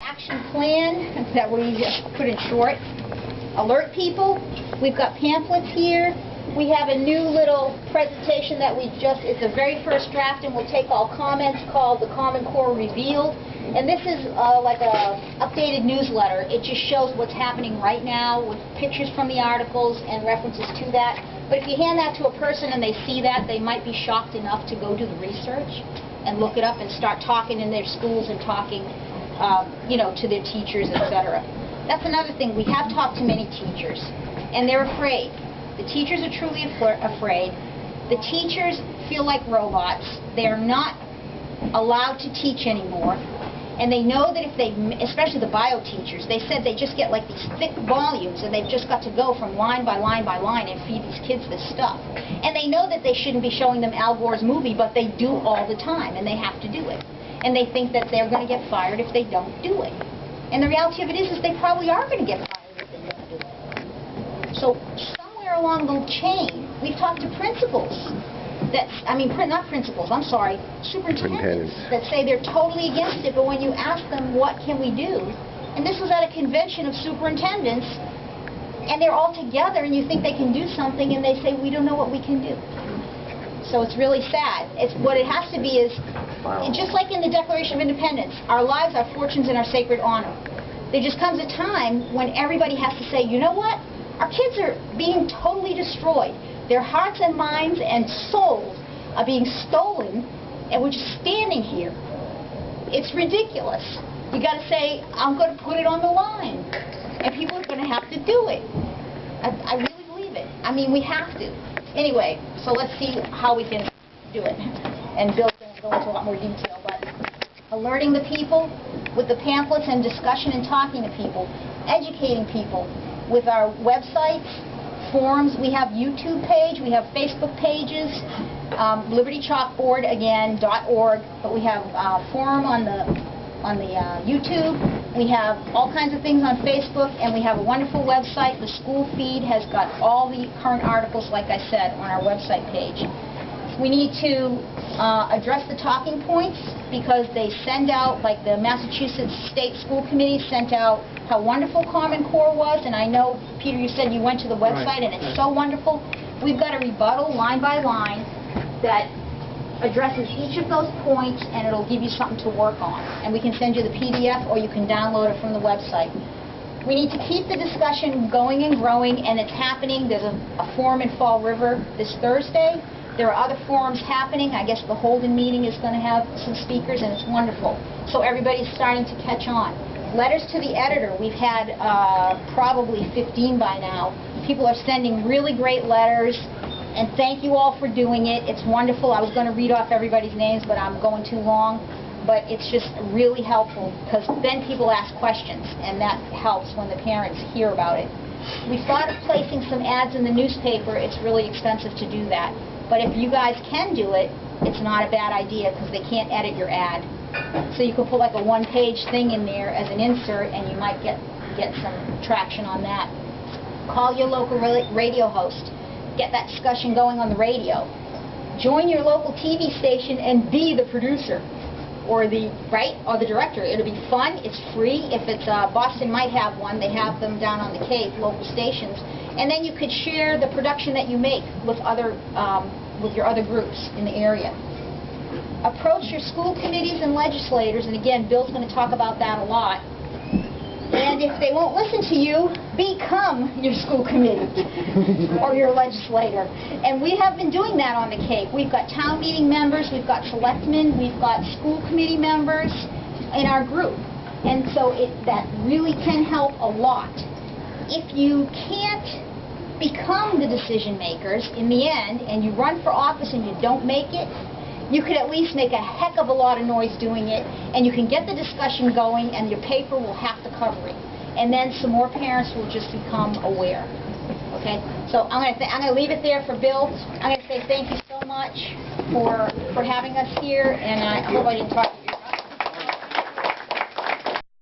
action plan that we put in short. Alert people. We've got pamphlets here. We have a new little presentation that it's the very first draft, and we'll take all comments, called the Common Core Revealed. And this is like a updated newsletter. It just shows what's happening right now with pictures from the articles and references to that. But if you hand that to a person and they see that, they might be shocked enough to go do the research and look it up and start talking in their schools and talking, to their teachers, etc. That's another thing. We have talked to many teachers, and they're afraid. The teachers are truly afraid. The teachers feel like robots. They're not allowed to teach anymore. And they know that if they, especially the bio teachers, they said they just get like these thick volumes, and they've just got to go from line by line by line and feed these kids this stuff. And they know that they shouldn't be showing them Al Gore's movie, but they do all the time, and they have to do it. And they think that they're going to get fired if they don't do it. And the reality of it is they probably are going to get fired if they don't do it. So somewhere along the chain, we've talked to principals. Superintendents that say they're totally against it, but when you ask them what can we do, and this was at a convention of superintendents, and they're all together, and you think they can do something, and they say we don't know what we can do. So it's really sad. What it has to be is, just like in the Declaration of Independence, our lives, our fortunes, and our sacred honor. There just comes a time when everybody has to say, you know what? Our kids are being totally destroyed. Their hearts and minds and souls are being stolen, and we're just standing here. It's ridiculous. You got to say, I'm going to put it on the line, and people are going to have to do it. I really believe it. I mean, we have to. Anyway, so let's see how we can do it. And Bill's going to go into a lot more detail, but alerting the people with the pamphlets and discussion and talking to people, educating people with our websites, forums. We have YouTube page, we have Facebook pages, Liberty Chalkboard again .org, but we have forum on the YouTube. We have all kinds of things on Facebook, and we have a wonderful website. The school feed has got all the current articles, like I said, on our website page. We need to address the talking points, because they send out, like the Massachusetts State School Committee sent out how wonderful Common Core was, and I know, Peter, you said you went to the website, and it's so wonderful. We've got a rebuttal line by line that addresses each of those points, and it'll give you something to work on. And we can send you the PDF, or you can download it from the website. We need to keep the discussion going and growing, and it's happening. There's a forum in Fall River this Thursday. There are other forums happening. I guess the Holden meeting is going to have some speakers, and it's wonderful. So everybody's starting to catch on. Letters to the editor. We've had probably 15 by now. People are sending really great letters, and thank you all for doing it. It's wonderful. I was going to read off everybody's names, but I'm going too long. But it's just really helpful, because then people ask questions, and that helps when the parents hear about it. We thought of placing some ads in the newspaper. It's really expensive to do that. But if you guys can do it, it's not a bad idea, because they can't edit your ad. So you can put like a one-page thing in there as an insert, and you might get some traction on that. Call your local radio host. Get that discussion going on the radio. Join your local TV station and be the producer, or the director. It'll be fun. It's free. If it's Boston might have one. They have them down on the Cape, local stations. And then you could share the production that you make with your other groups in the area. Approach your school committees and legislators, and again, Bill's going to talk about that a lot. And if they won't listen to you, become your school committee or your legislator. And we have been doing that on the Cape. We've got town meeting members, we've got selectmen, we've got school committee members in our group. And so that really can help a lot. If you can't become the decision makers in the end, and you run for office and you don't make it, you could at least make a heck of a lot of noise doing it, and you can get the discussion going, and your paper will have to cover it. And then some more parents will just become aware. Okay? So I'm going to leave it there for Bill. I'm going to say thank you so much for having us here, and I hope I didn't talk